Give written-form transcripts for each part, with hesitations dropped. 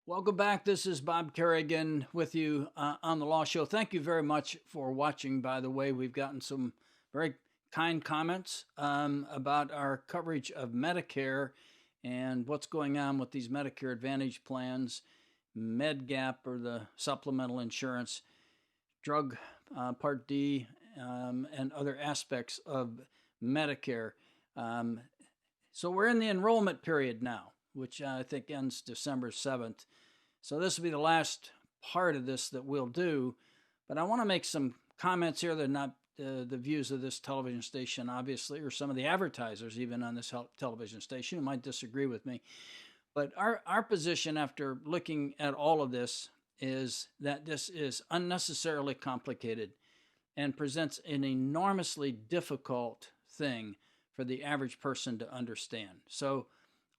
Welcome back. This is Bob Kerrigan with you on the Law Show. Thank you very much for watching. By the way, we've gotten some very kind comments about our coverage of Medicare and what's going on with these Medicare Advantage plans, Medigap or the supplemental insurance, drug Part D, and other aspects of Medicare. So we're in the enrollment period now, which I think ends December 7th. So this will be the last part of this that we'll do. But I want to make some comments here that are not the views of this television station, obviously, or some of the advertisers even on this television station who might disagree with me. But our position after looking at all of this is that this is unnecessarily complicated and presents an enormously difficult thing for the average person to understand. So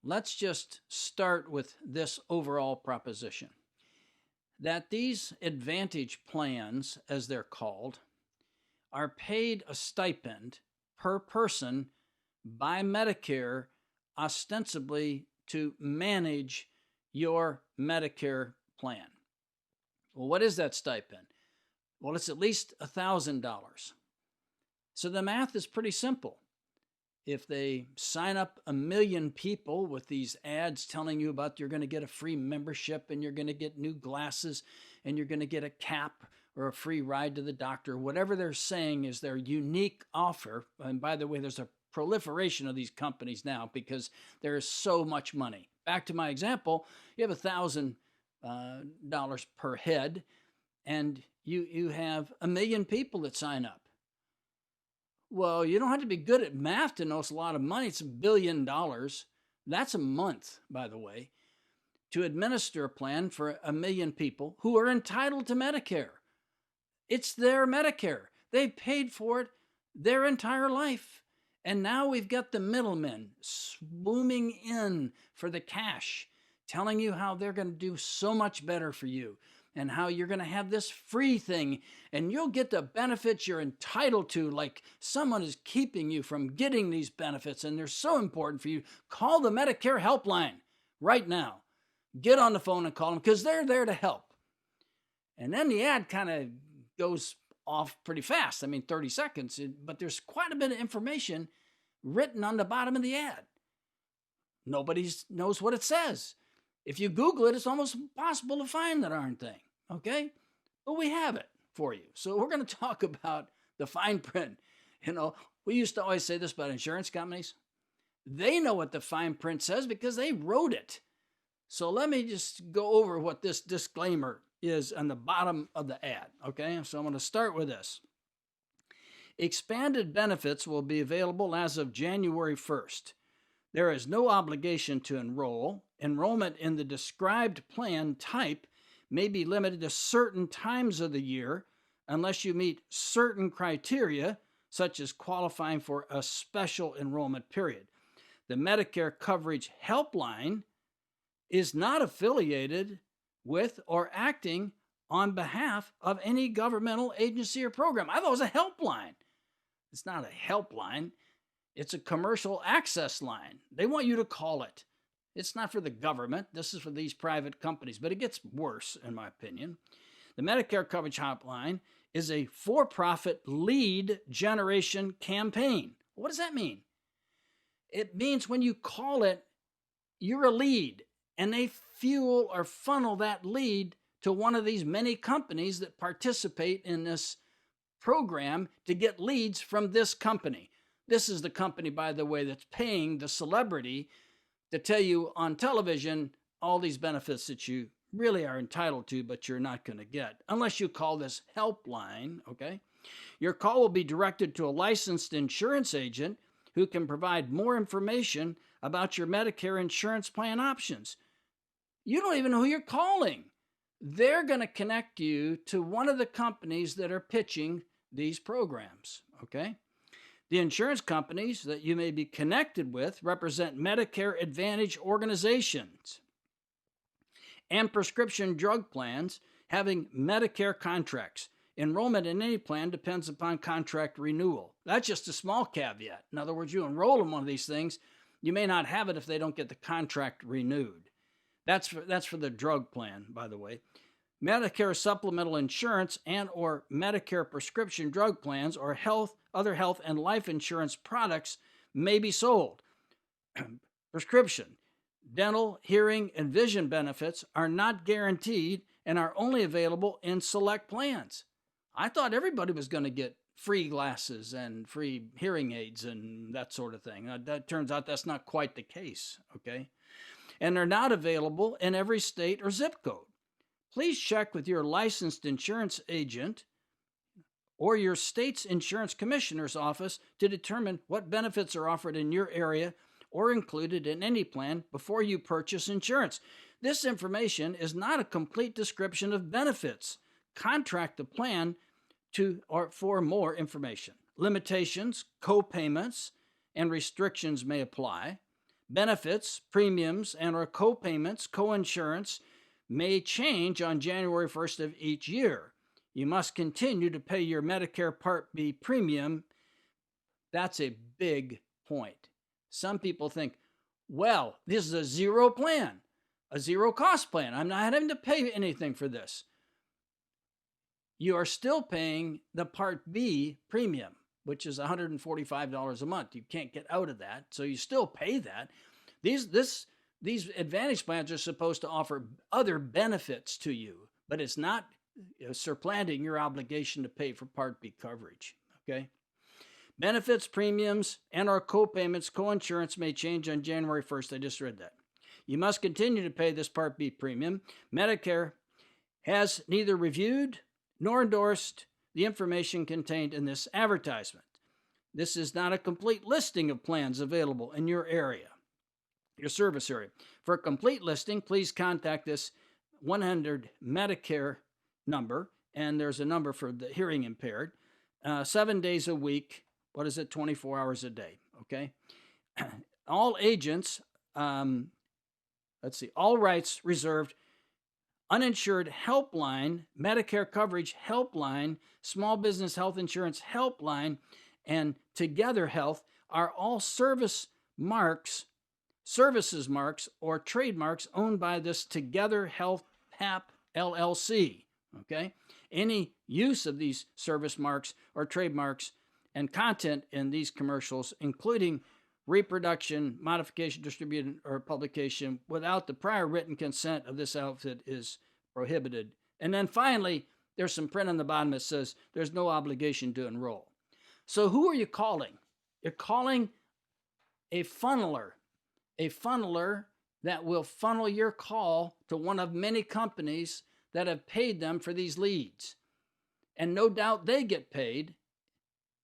let's just start with this overall proposition that these advantage plans, as they're called, are paid a stipend per person by Medicare, ostensibly to manage your Medicare plan. Well, what is that stipend? Well, it's at least $1,000. So the math is pretty simple. If they sign up 1 million people with these ads telling you about you're going to get a free membership and you're going to get new glasses and you're going to get a cap or a free ride to the doctor, whatever they're saying is their unique offer. And by the way, there's a proliferation of these companies now because there is so much money. Back to my example, you have $1,000 per head and you have 1 million people that sign up. Well, you don't have to be good at math to know it's a lot of money. It's $1 billion. That's a month, by the way, to administer a plan for 1 million people who are entitled to Medicare. It's their Medicare. They paid for it their entire life. And now we've got the middlemen swooming in for the cash, telling you how they're going to do so much better for you and how you're going to have this free thing and you'll get the benefits you're entitled to, like someone is keeping you from getting these benefits and they're so important for you. Call the Medicare helpline right now. Get on the phone and call them because they're there to help. And then the ad kind of goes off pretty fast. I mean, 30 seconds, but there's quite a bit of information written on the bottom of the ad. Nobody knows what it says. If you Google it, it's almost impossible to find that darn thing, okay? But we have it for you. So we're going to talk about the fine print. You know, we used to always say this about insurance companies. They know what the fine print says because they wrote it. So let me just go over what this disclaimer is on the bottom of the ad, okay? So I'm going to start with this. Expanded benefits will be available as of January 1st. There is no obligation to enroll. Enrollment in the described plan type may be limited to certain times of the year unless you meet certain criteria, such as qualifying for a special enrollment period. The Medicare Coverage Helpline is not affiliated with or acting on behalf of any governmental agency or program. I thought it was a helpline. It's not a helpline. It's a commercial access line. They want you to call it. It's not for the government. This is for these private companies, but it gets worse, in my opinion. The Medicare Coverage Hotline is a for-profit lead generation campaign. What does that mean? It means when you call it, you're a lead, and they fuel or funnel that lead to one of these many companies that participate in this program to get leads from this company. This is the company, by the way, that's paying the celebrity to tell you on television all these benefits that you really are entitled to, but you're not going to get unless you call this helpline, okay? Your call will be directed to a licensed insurance agent who can provide more information about your Medicare insurance plan options. You don't even know who you're calling. They're going to connect you to one of the companies that are pitching these programs, okay? The insurance companies that you may be connected with represent Medicare Advantage organizations and prescription drug plans having Medicare contracts. Enrollment in any plan depends upon contract renewal. That's just a small caveat. In other words, you enroll in one of these things, you may not have it if they don't get the contract renewed. That's for the drug plan, by the way. Medicare supplemental insurance and or Medicare prescription drug plans or other health and life insurance products may be sold. Prescription, dental, hearing, and vision benefits are not guaranteed and are only available in select plans. I thought everybody was going to get free glasses and free hearing aids and that sort of thing. That turns out that's not quite the case, okay? And they're not available in every state or zip code. Please check with your licensed insurance agent or your state's insurance commissioner's office to determine what benefits are offered in your area or included in any plan before you purchase insurance. This information is not a complete description of benefits. Contract the plan for more information. Limitations, co-payments, and restrictions may apply. Benefits, premiums, and or co-payments, co-insurance may change on January 1st of each year. You must continue to pay your Medicare Part B premium. That's a big point. Some people think, well, this is a zero plan, a zero cost plan. I'm not having to pay anything for this. You are still paying the Part B premium, which is $145 a month. You can't get out of that, so you still pay that. These Advantage plans are supposed to offer other benefits to you, but it's not supplanting your obligation to pay for Part B coverage, okay? Benefits, premiums, and or co-payments, co-insurance may change on January 1st. I just read that. You must continue to pay this Part B premium. Medicare has neither reviewed nor endorsed the information contained in this advertisement. This is not a complete listing of plans available in your area, your service area. For a complete listing, please contact this 100 Medicare number, and there's a number for the hearing impaired, 7 days a week. 24 hours a day, okay? All agents, all rights reserved. Uninsured helpline, Medicare coverage helpline, small business health insurance helpline, and Together Health are all services marks or trademarks owned by this Together Health PAP LLC, okay? Any use of these service marks or trademarks and content in these commercials, including reproduction, modification, distribution, or publication without the prior written consent of this outfit is prohibited. And then finally, there's some print on the bottom that says there's no obligation to enroll. So who are you calling? You're calling a funneler that will funnel your call to one of many companies that have paid them for these leads. And no doubt they get paid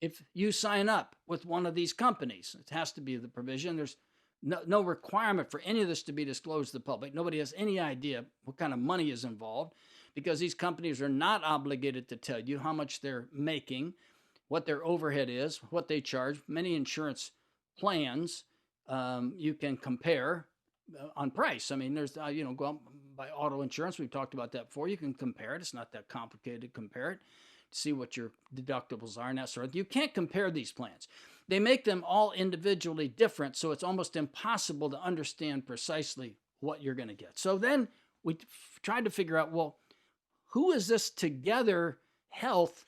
if you sign up with one of these companies. It has to be the provision. There's no requirement for any of this to be disclosed to the public. Nobody has any idea what kind of money is involved because these companies are not obligated to tell you how much they're making, what their overhead is, what they charge. Many insurance plans you can compare on price. I mean, there's, go out by auto insurance. We've talked about that before. You can compare it. It's not that complicated to compare it. See what your deductibles are and that sort of thing. You can't compare these plans. They make them all individually different, so it's almost impossible to understand precisely what you're going to get. So then we tried to figure out, well, who is this Together Health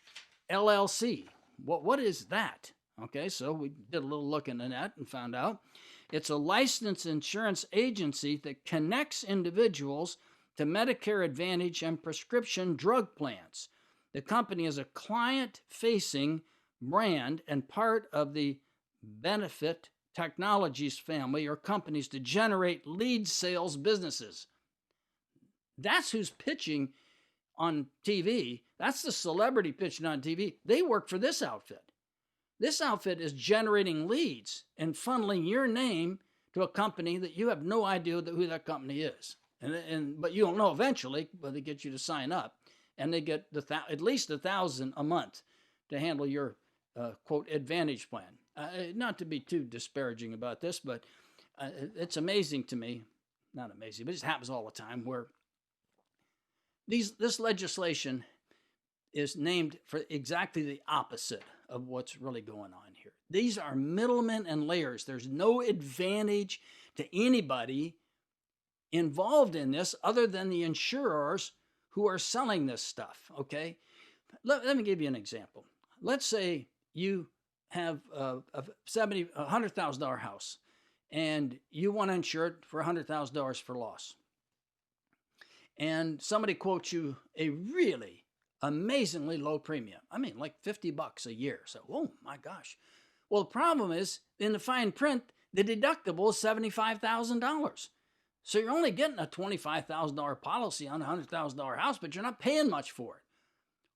LLC? What is that? Okay, so we did a little look into that and found out it's a licensed insurance agency that connects individuals to Medicare Advantage and prescription drug plans. The company is a client-facing brand and part of the Benefit Technologies family or companies to generate lead sales businesses. That's who's pitching on TV. That's the celebrity pitching on TV. They work for this outfit. This outfit is generating leads and funneling your name to a company that you have no idea who that company is. But you'll know eventually, but they get you to sign up. And they get at least $1,000 a month to handle your, quote, Advantage plan. Not to be too disparaging about this, but it's amazing to me, not amazing, but it just happens all the time, where this legislation is named for exactly the opposite of what's really going on here. These are middlemen and layers. There's no advantage to anybody involved in this other than the insurers who are selling this stuff. Okay. Let me give you an example. Let's say you have a $100,000 house and you want to insure it for $100,000 for loss. And somebody quotes you a really amazingly low premium. I mean, like $50 a year. So, oh my gosh. Well, the problem is in the fine print, the deductible is $75,000. So you're only getting a $25,000 policy on a $100,000 house, but you're not paying much for it.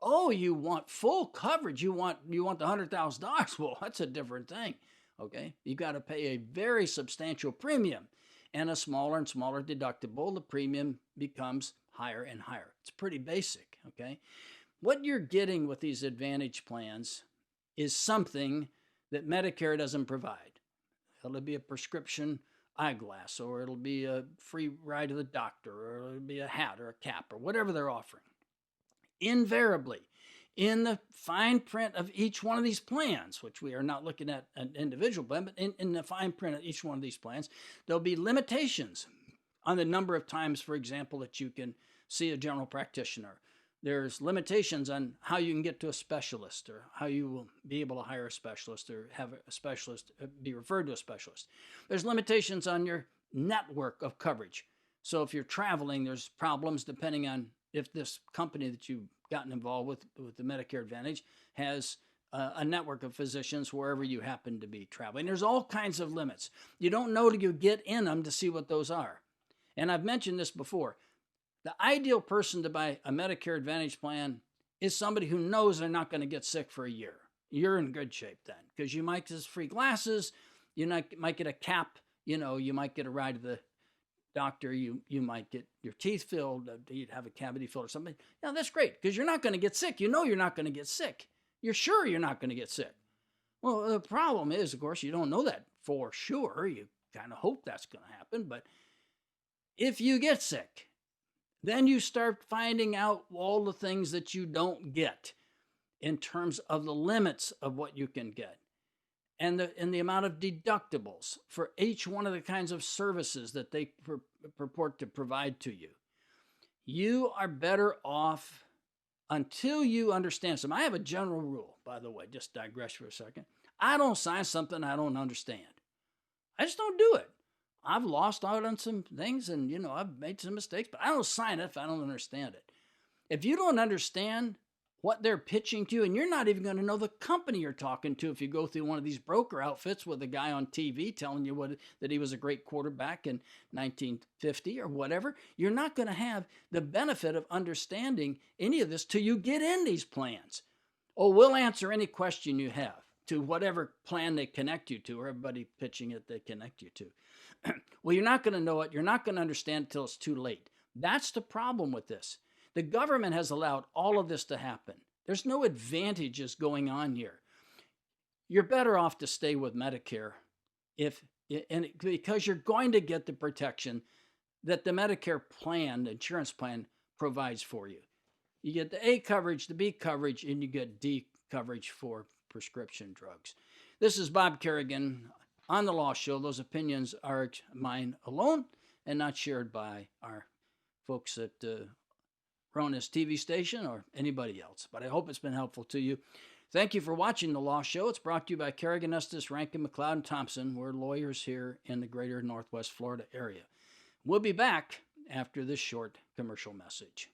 Oh, you want full coverage. You want the $100,000. Well, that's a different thing. Okay. You got to pay a very substantial premium and a smaller and smaller deductible. The premium becomes higher and higher. It's pretty basic. Okay. What you're getting with these Advantage plans is something that Medicare doesn't provide. It'll be a prescription eyeglass, or it'll be a free ride to the doctor, or it'll be a hat or a cap or whatever they're offering. Invariably, in the fine print of each one of these plans, which we are not looking at an individual plan, but in the fine print of each one of these plans, there'll be limitations on the number of times, for example, that you can see a general practitioner. There's limitations on how you can get to a specialist, or how you will be able to hire a specialist or have a specialist be referred to a specialist. There's limitations on your network of coverage. So if you're traveling, there's problems depending on if this company that you've gotten involved with the Medicare Advantage has a network of physicians wherever you happen to be traveling. There's all kinds of limits. You don't know till you get in them to see what those are. And I've mentioned this before. The ideal person to buy a Medicare Advantage plan is somebody who knows they're not going to get sick for a year. You're in good shape then, because you might get free glasses, you might get a cap, you might get a ride to the doctor, you might get your teeth filled, you'd have a cavity filled or something. Yeah, that's great, because you're not going to get sick. You know you're not going to get sick. You're sure you're not going to get sick. Well, the problem is, of course, you don't know that for sure. You kind of hope that's going to happen, but if you get sick, then you start finding out all the things that you don't get in terms of the limits of what you can get, and the amount of deductibles for each one of the kinds of services that they purport to provide to you. You are better off until you understand something. I have a general rule, by the way, just digress for a second. I don't sign something I don't understand. I just don't do it. I've lost out on some things, and I've made some mistakes, but I don't sign it if I don't understand it. If you don't understand what they're pitching to you, and you're not even going to know the company you're talking to if you go through one of these broker outfits with a guy on TV telling you that he was a great quarterback in 1950 or whatever, you're not going to have the benefit of understanding any of this till you get in these plans. Oh, we'll answer any question you have to whatever plan they connect you to, or everybody pitching it they connect you to. Well, you're not going to know it. You're not going to understand until it's too late. That's the problem with this. The government has allowed all of this to happen. There's no advantages going on here. You're better off to stay with Medicare because you're going to get the protection that the Medicare plan, the insurance plan, provides for you. You get the A coverage, the B coverage, and you get D coverage for prescription drugs. This is Bob Kerrigan on The Law Show. Those opinions are mine alone and not shared by our folks at Rona's TV station or anybody else. But I hope it's been helpful to you. Thank you for watching The Law Show. It's brought to you by Kerrigan, Estes, Rankin, McLeod, and Thompson. We're lawyers here in the greater Northwest Florida area. We'll be back after this short commercial message.